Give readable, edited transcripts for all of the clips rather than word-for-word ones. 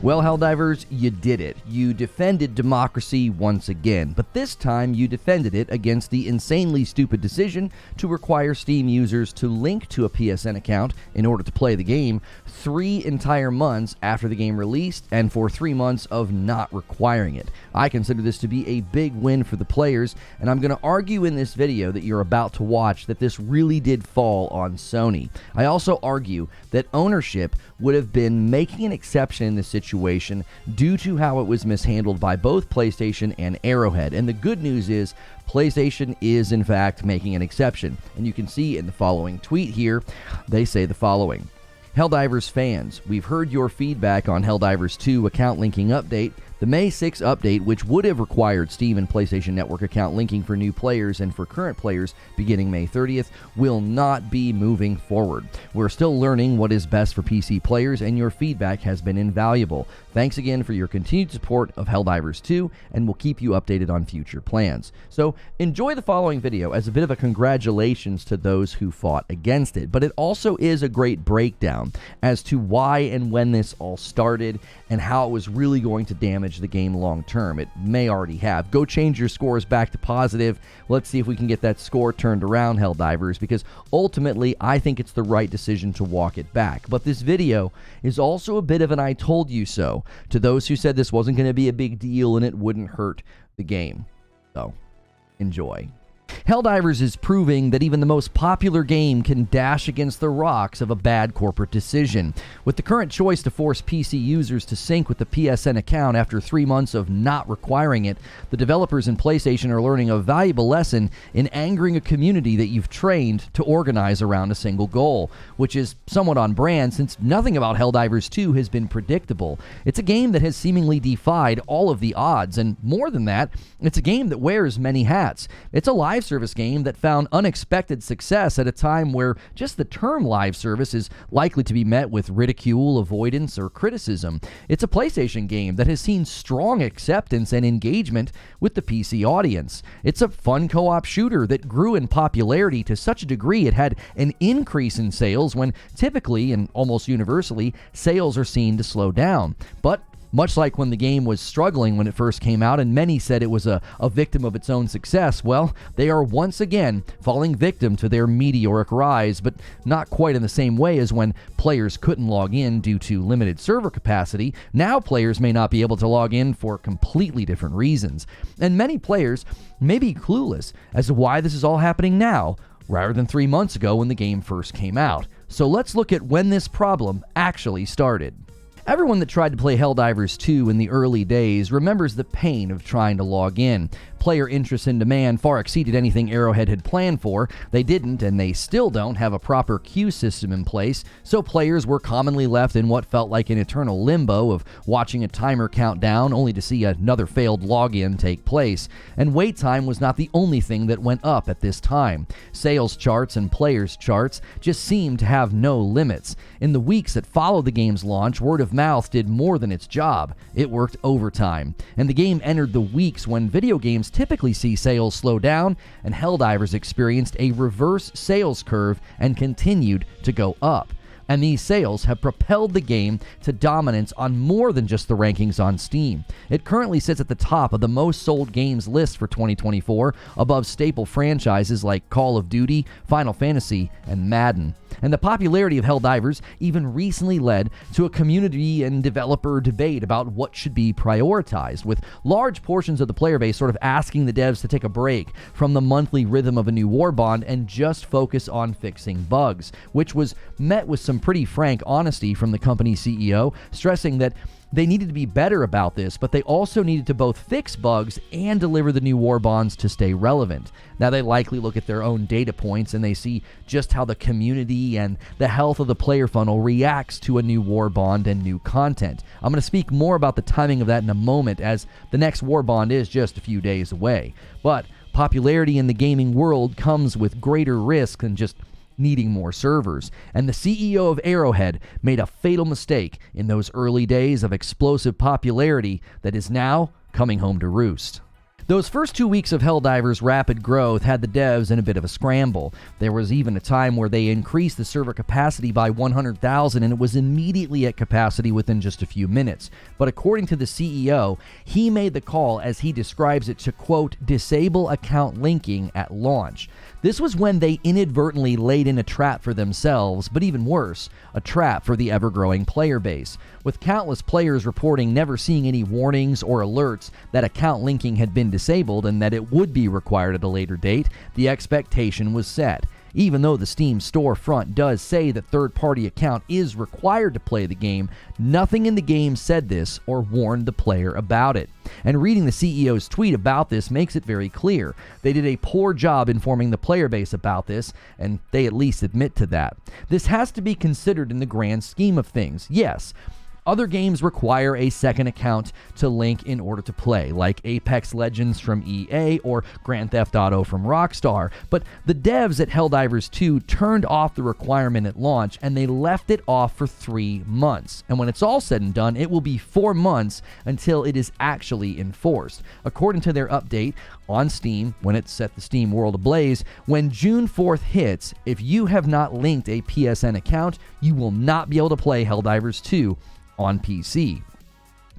Well, Helldivers, you did it. You defended democracy once again, but this time you defended it against the insanely stupid decision to require Steam users to link to a PSN account in order to play the game 3 entire months after the game released, and for 3 months of not requiring it. I consider this to be a big win for the players, and I'm going to argue in this video that you're about to watch that this really did fall on Sony. I also argue that ownership would have been making an exception in this situation due to how it was mishandled by both PlayStation and Arrowhead. And the good news is PlayStation is in fact making an exception. And you can see in the following tweet here, they say the following. Helldivers fans, we've heard your feedback on Helldivers 2 account linking update. The May 6 update, which would have required Steam and PlayStation Network account linking for new players and for current players beginning May 30th, will not be moving forward. We're still learning what is best for PC players, and your feedback has been invaluable. Thanks again for your continued support of Helldivers 2, and we'll keep you updated on future plans. So enjoy the following video as a bit of a congratulations to those who fought against it, but it also is a great breakdown as to why and when this all started and how it was really going to damage the game long term. It may already have. Go change your scores back to positive. Let's see if we can get that score turned around, Helldivers, because ultimately I think it's the right decision to walk it back. But this video is also a bit of an I told you so to those who said this wasn't going to be a big deal and it wouldn't hurt the game. So, enjoy. Helldivers is proving that even the most popular game can dash against the rocks of a bad corporate decision. With the current choice to force PC users to sync with the PSN account after 3 months of not requiring it, the developers in PlayStation are learning a valuable lesson in angering a community that you've trained to organize around a single goal, which is somewhat on brand since nothing about Helldivers 2 has been predictable. It's a game that has seemingly defied all of the odds, and more than that, it's a game that wears many hats. It's a live service game that found unexpected success at a time where just the term live service is likely to be met with ridicule, avoidance, or criticism. It's a PlayStation game that has seen strong acceptance and engagement with the PC audience. It's a fun co-op shooter that grew in popularity to such a degree it had an increase in sales when typically and almost universally sales are seen to slow down. But much like when the game was struggling when it first came out and many said it was a victim of its own success, well, they are once again falling victim to their meteoric rise, but not quite in the same way as when players couldn't log in due to limited server capacity. Now players may not be able to log in for completely different reasons. And many players may be clueless as to why this is all happening now, rather than 3 months ago when the game first came out. So let's look at when this problem actually started. Everyone that tried to play Helldivers 2 in the early days remembers the pain of trying to log in. Player interest and demand far exceeded anything Arrowhead had planned for. They didn't, and they still don't, have a proper queue system in place, so players were commonly left in what felt like an eternal limbo of watching a timer count down only to see another failed login take place. And wait time was not the only thing that went up at this time. Sales charts and players charts just seemed to have no limits. In the weeks that followed the game's launch, word of mouth did more than its job. It worked overtime. And the game entered the weeks when video games typically see sales slow down, and Helldivers experienced a reverse sales curve and continued to go up. And these sales have propelled the game to dominance on more than just the rankings on Steam. It currently sits at the top of the most sold games list for 2024, above staple franchises like Call of Duty, Final Fantasy, and Madden. And the popularity of Helldivers even recently led to a community and developer debate about what should be prioritized, with large portions of the player base sort of asking the devs to take a break from the monthly rhythm of a new war bond and just focus on fixing bugs, which was met with some pretty frank honesty from the company's CEO, stressing that they needed to be better about this, but they also needed to both fix bugs and deliver the new war bonds to stay relevant. Now, they likely look at their own data points and they see just how the community and the health of the player funnel reacts to a new war bond and new content. I'm going to speak more about the timing of that in a moment, as the next war bond is just a few days away. But popularity in the gaming world comes with greater risk than just needing more servers, and the CEO of Arrowhead made a fatal mistake in those early days of explosive popularity that is now coming home to roost. Those first 2 weeks of Helldivers' rapid growth had the devs in a bit of a scramble. There was even a time where they increased the server capacity by 100,000 and it was immediately at capacity within just a few minutes. But according to the CEO, he made the call, as he describes it, to quote, disable account linking at launch. This was when they inadvertently laid in a trap for themselves, but even worse, a trap for the ever-growing player base. With countless players reporting never seeing any warnings or alerts that account linking had been disabled and that it would be required at a later date, the expectation was set. Even though the Steam storefront does say that third-party account is required to play the game, nothing in the game said this or warned the player about it. And reading the CEO's tweet about this makes it very clear. They did a poor job informing the player base about this, and they at least admit to that. This has to be considered in the grand scheme of things. Yes, other games require a second account to link in order to play, like Apex Legends from EA or Grand Theft Auto from Rockstar, but the devs at Helldivers 2 turned off the requirement at launch and they left it off for 3 months. And when it's all said and done, it will be 4 months until it is actually enforced. According to their update on Steam, when it set the Steam world ablaze, when June 4th hits, if you have not linked a PSN account, you will not be able to play Helldivers 2 on PC.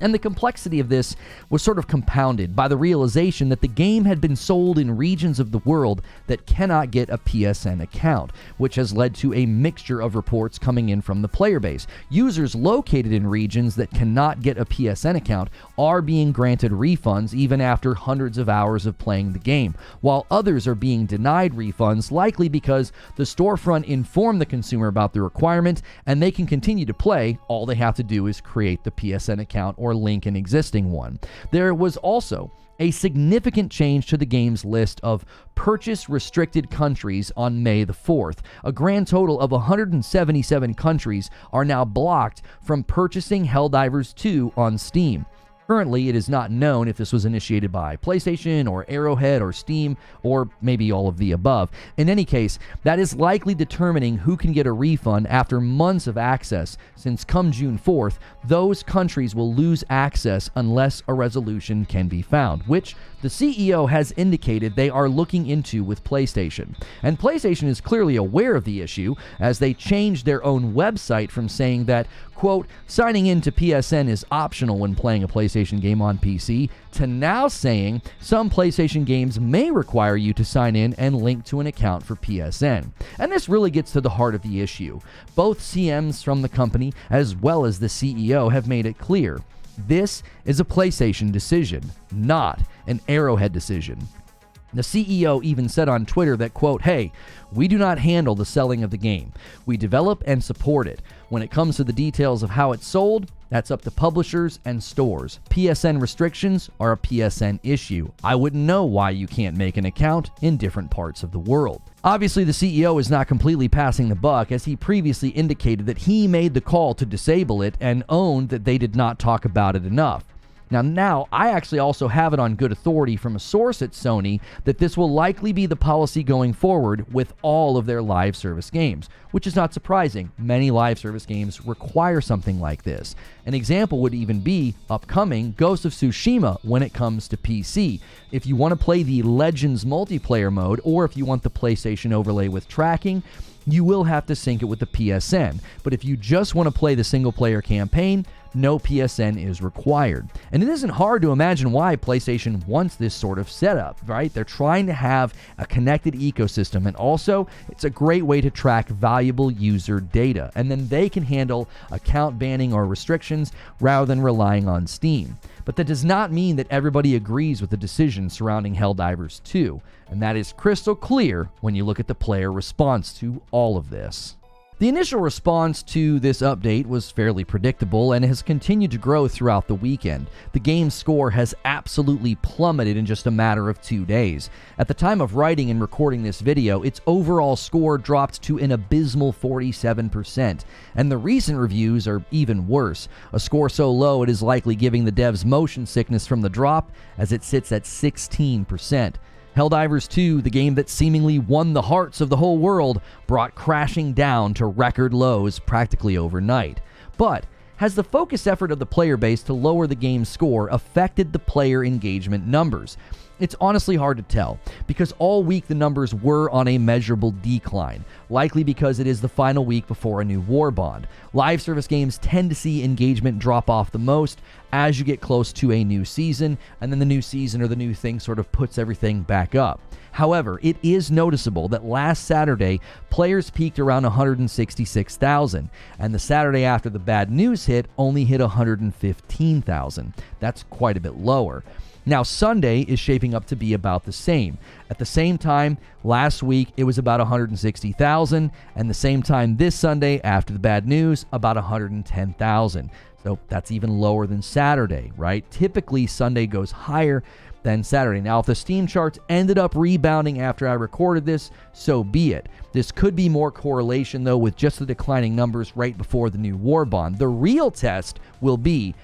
And the complexity of this was sort of compounded by the realization that the game had been sold in regions of the world that cannot get a PSN account, which has led to a mixture of reports coming in from the player base. Users located in regions that cannot get a PSN account are being granted refunds even after hundreds of hours of playing the game, while others are being denied refunds, likely because the storefront informed the consumer about the requirement and they can continue to play. All they have to do is create the PSN account or link an existing one. There was also a significant change to the game's list of purchase-restricted countries on May the 4th. A grand total of 177 countries are now blocked from purchasing Helldivers 2 on Steam. Currently, it is not known if this was initiated by PlayStation or Arrowhead or Steam, or maybe all of the above. In any case, that is likely determining who can get a refund after months of access, since come June 4th, those countries will lose access unless a resolution can be found, which the CEO has indicated they are looking into with PlayStation. And PlayStation is clearly aware of the issue, as they changed their own website from saying that, quote, signing in to PSN is optional when playing a PlayStation game on PC, to now saying some PlayStation games may require you to sign in and link to an account for PSN. And this really gets to the heart of the issue. Both CMs from the company, as well as the CEO, have made it clear. This is a PlayStation decision, not an Arrowhead decision. The CEO even said on Twitter that, quote, hey, we do not handle the selling of the game. We develop and support it. When it comes to the details of how it's sold, that's up to publishers and stores. PSN restrictions are a PSN issue. I wouldn't know why you can't make an account in different parts of the world. Obviously, the CEO is not completely passing the buck, as he previously indicated that he made the call to disable it and owned that they did not talk about it enough. Now, I actually also have it on good authority from a source at Sony that this will likely be the policy going forward with all of their live service games, which is not surprising. Many live service games require something like this. An example would even be upcoming Ghost of Tsushima when it comes to PC. If you want to play the Legends multiplayer mode, or if you want the PlayStation overlay with tracking, you will have to sync it with the PSN. But if you just want to play the single-player campaign, no PSN is required. And it isn't hard to imagine why PlayStation wants this sort of setup, right? They're trying to have a connected ecosystem, and also it's a great way to track valuable user data, and then they can handle account banning or restrictions rather than relying on Steam. But that does not mean that everybody agrees with the decision surrounding Helldivers 2, and that is crystal clear when you look at the player response to all of this. The initial response to this update was fairly predictable and has continued to grow throughout the weekend. The game's score has absolutely plummeted in just a matter of 2 days. At the time of writing and recording this video, its overall score dropped to an abysmal 47%, and the recent reviews are even worse. A score so low it is likely giving the devs motion sickness from the drop, as it sits at 16%. Helldivers 2, the game that seemingly won the hearts of the whole world, brought crashing down to record lows practically overnight. But has the focused effort of the player base to lower the game's score affected the player engagement numbers? It's honestly hard to tell, because all week the numbers were on a measurable decline, likely because it is the final week before a new war bond. Live service games tend to see engagement drop off the most as you get close to a new season, and then the new season or the new thing sort of puts everything back up. However, it is noticeable that last Saturday, players peaked around 166,000, and the Saturday after the bad news hit only hit 115,000. That's quite a bit lower. Now, Sunday is shaping up to be about the same. At the same time, last week, it was about 160,000, and the same time this Sunday, after the bad news, about 110,000. So that's even lower than Saturday, right? Typically, Sunday goes higher than Saturday. Now, if the Steam charts ended up rebounding after I recorded this, so be it. This could be more correlation, though, with just the declining numbers right before the new war bond. The real test will be,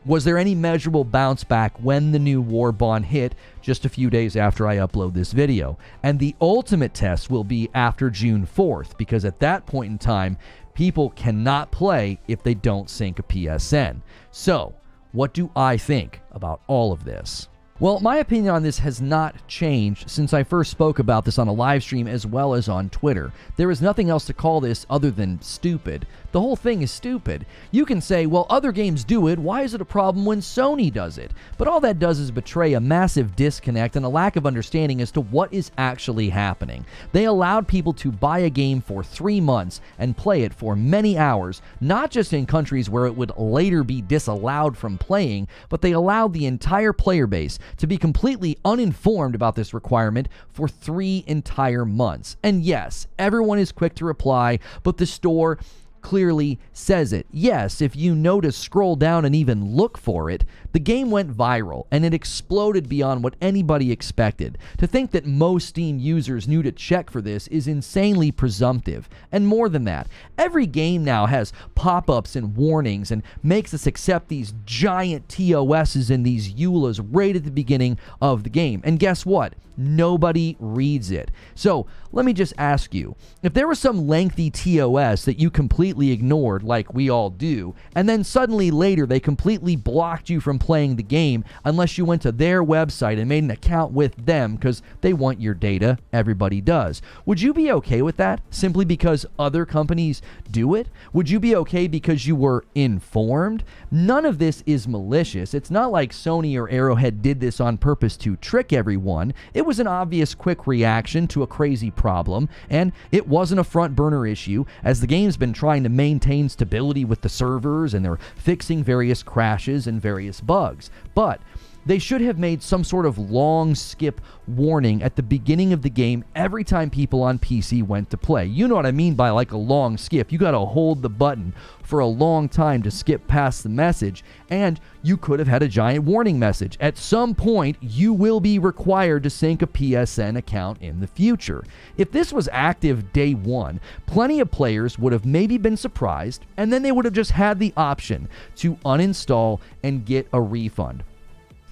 was there any measurable bounce back when the new war bond hit just a few days after I upload this video? And the ultimate test will be after June 4th, because at that point in time, people cannot play if they don't sync a PSN. So, what do I think about all of this? Well, my opinion on this has not changed since I first spoke about this on a live stream as well as on Twitter. There is nothing else to call this other than stupid. The whole thing is stupid. You can say, well, other games do it. Why is it a problem when Sony does it? But all that does is betray a massive disconnect and a lack of understanding as to what is actually happening. They allowed people to buy a game for 3 months and play it for many hours, not just in countries where it would later be disallowed from playing, but they allowed the entire player base to be completely uninformed about this requirement for 3 entire months. And yes, everyone is quick to reply, but the store clearly says it. Yes, if you know to scroll down and even look for it, the game went viral and it exploded beyond what anybody expected. To think that most Steam users knew to check for this is insanely presumptive. And more than that, every game now has pop-ups and warnings and makes us accept these giant TOSs and these EULAs right at the beginning of the game. And guess what? Nobody reads it. So let me just ask you, if there was some lengthy TOS that you completely ignored, like we all do, and then suddenly later they completely blocked you from playing the game unless you went to their website and made an account with them because they want your data, everybody does, would you be okay with that simply because other companies do it? Would you be okay because you were informed? None of this is malicious. It's not like Sony or Arrowhead did this on purpose to trick everyone. It was an obvious quick reaction to a crazy problem, and it wasn't a front burner issue, as the game's been trying to maintain stability with the servers and they're fixing various crashes and various bugs. But they should have made some sort of long skip warning at the beginning of the game every time people on PC went to play. You know what I mean by like a long skip. You gotta hold the button for a long time to skip past the message, and you could have had a giant warning message. At some point, you will be required to sync a PSN account in the future. If this was active day one, plenty of players would have maybe been surprised, and then they would have just had the option to uninstall and get a refund.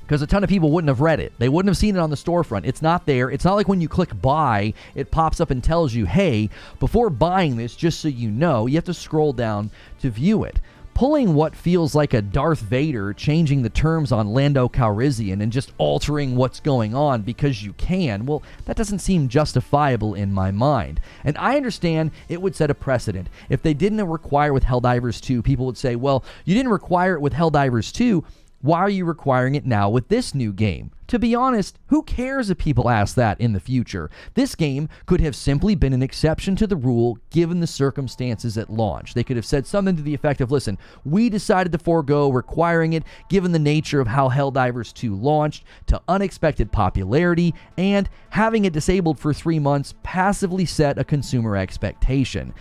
Because a ton of people wouldn't have read it. They wouldn't have seen it on the storefront. It's not there. It's not like when you click buy, it pops up and tells you, hey, before buying this, just so you know, you have to scroll down to view it. Pulling what feels like a Darth Vader, changing the terms on Lando Calrissian and just altering what's going on because you can, well, that doesn't seem justifiable in my mind. And I understand it would set a precedent. If they didn't require with Helldivers 2, people would say, well, you didn't require it with Helldivers 2, why are you requiring it now with this new game? To be honest, who cares if people ask that in the future? This game could have simply been an exception to the rule given the circumstances at launch. They could have said something to the effect of, listen, we decided to forego requiring it given the nature of how Helldivers 2 launched to unexpected popularity, and having it disabled for 3 months passively set a consumer expectation.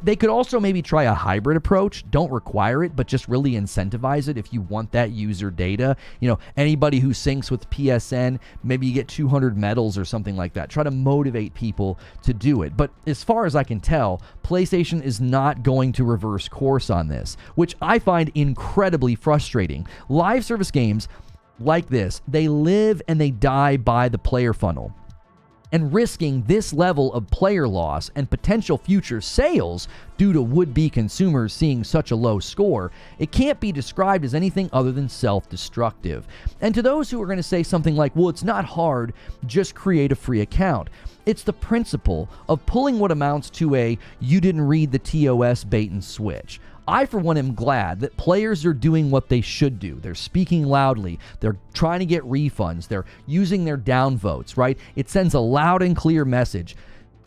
They could also maybe try a hybrid approach. Don't require it, but just really incentivize it if you want that user data. You know, anybody who syncs with PSN, maybe you get 200 medals or something like that. Try to motivate people to do it. But as far as I can tell, PlayStation is not going to reverse course on this, which I find incredibly frustrating. Live service games like this, they live and they die by the player funnel. and risking this level of player loss and potential future sales due to would-be consumers seeing such a low score, it can't be described as anything other than self-destructive. And to those who are going to say something like, well, it's not hard, just create a free account. It's the principle of pulling what amounts to a you didn't read the TOS bait and switch. I, for one, am glad that players are doing what they should do. They're speaking loudly. They're trying to get refunds. They're using their downvotes, right? It sends a loud and clear message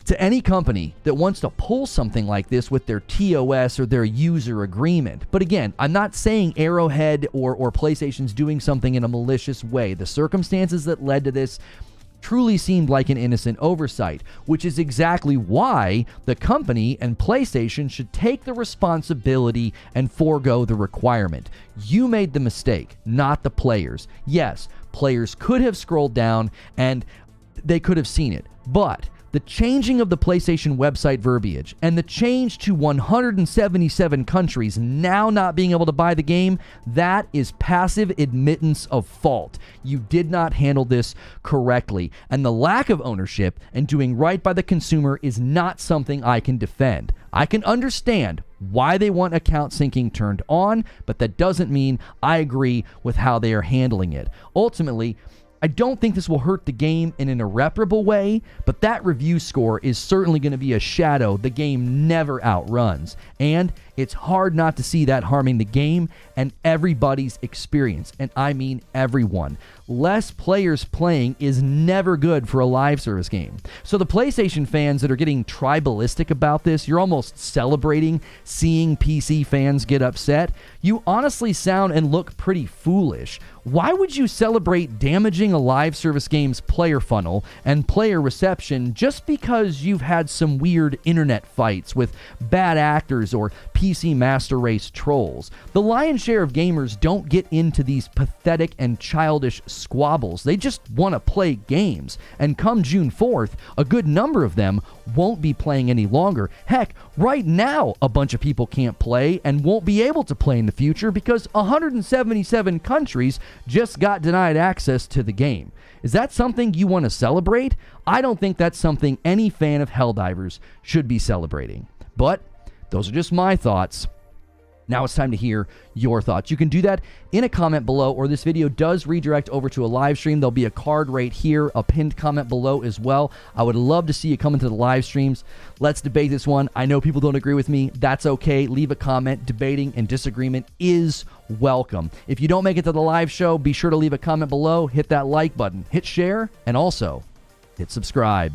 to any company that wants to pull something like this with their TOS or their user agreement. But again, I'm not saying Arrowhead or PlayStation's doing something in a malicious way. The circumstances that led to this truly seemed like an innocent oversight, which is exactly why the company and PlayStation should take the responsibility and forego the requirement. You made the mistake, not the players. Yes, players could have scrolled down and they could have seen it, but the changing of the PlayStation website verbiage and the change to 177 countries now not being able to buy the game, that is passive admittance of fault. You did not handle this correctly. And the lack of ownership and doing right by the consumer is not something I can defend. I can understand why they want account syncing turned on, but that doesn't mean I agree with how they are handling it. Ultimately, I don't think this will hurt the game in an irreparable way, but that review score is certainly going to be a shadow the game never outruns. And it's hard not to see that harming the game and everybody's experience, and I mean everyone. Less players playing is never good for a live service game. So the PlayStation fans that are getting tribalistic about this, you're almost celebrating seeing PC fans get upset. You honestly sound and look pretty foolish. Why would you celebrate damaging a live service game's player funnel and player reception just because you've had some weird internet fights with bad actors or PC Master Race trolls? The lion's share of gamers don't get into these pathetic and childish squabbles. They just want to play games. And come June 4th, a good number of them won't be playing any longer. Heck, right now, a bunch of people can't play and won't be able to play in the future because 177 countries just got denied access to the game. Is that something you want to celebrate? I don't think that's something any fan of Helldivers should be celebrating. But those are just my thoughts. Now it's time to hear your thoughts. You can do that in a comment below, or this video does redirect over to a live stream. There'll be a card right here, a pinned comment below as well. I would love to see you come into the live streams. Let's debate this one. I know people don't agree with me. That's okay. Leave a comment. Debating and disagreement is welcome. If you don't make it to the live show, be sure to leave a comment below, hit that like button, hit share, and also hit subscribe.